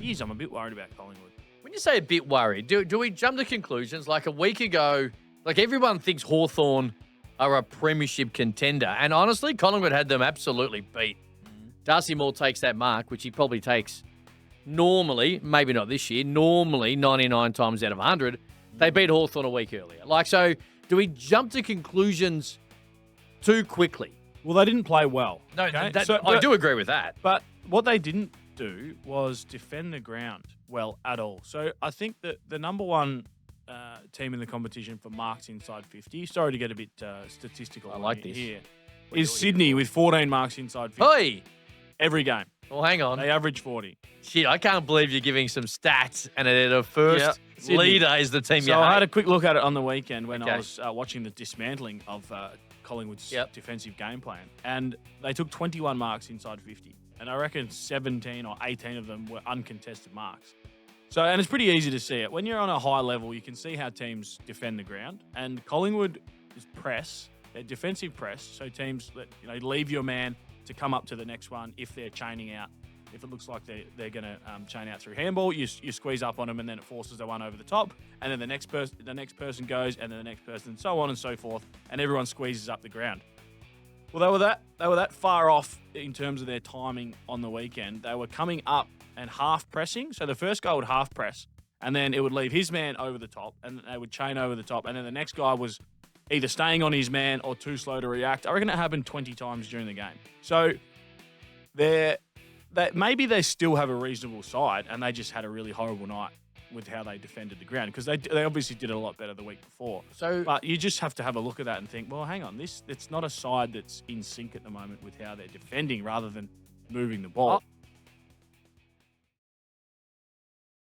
geez, I'm a bit worried about Collingwood. When you say a bit worried, do we jump to conclusions? Like a week ago, like everyone thinks Hawthorn are a premiership contender. And honestly, Collingwood had them absolutely beat. Darcy Moore takes that mark, which he probably takes normally, maybe not this year, normally 99 times out of 100. They beat Hawthorn a week earlier. Like, so do we jump to conclusions too quickly? Well, they didn't play well. No, okay? I do agree with that. But what they didn't do was defend the ground well at all. So I think that the number one team in the competition for marks inside 50, sorry to get a bit statistical I like this. here, is Sydney with 14 marks inside 50. Hey! Every game. Well, hang on. They average 40. Shit, I can't believe you're giving some stats and the first Sydney. leader is the team you So I hate. had a quick look at it on the weekend when I Okay. was watching the dismantling of Collingwood's Yep. defensive game plan. And they took 21 marks inside 50. And I reckon 17 or 18 of them were uncontested marks. So, and it's pretty easy to see it. When you're on a high level, you can see how teams defend the ground. And Collingwood is press, their defensive press. So teams that leave your man to come up to the next one if they're chaining out. If it looks like they're going to chain out through handball, you squeeze up on them, and then it forces the one over the top, and then the next person goes, and then the next person, so on and so forth, and everyone squeezes up the ground. Well, they were that far off in terms of their timing on the weekend. They were coming up and half pressing. So the first guy would half press, and then it would leave his man over the top, and they would chain over the top, and then the next guy was either staying on his man or too slow to react. I reckon it happened 20 times during the game. So maybe they still have a reasonable side, and they just had a really horrible night with how they defended the ground, because they obviously did it a lot better the week before. But you just have to have a look at that and think, well, hang on, it's not a side that's in sync at the moment with how they're defending rather than moving the ball.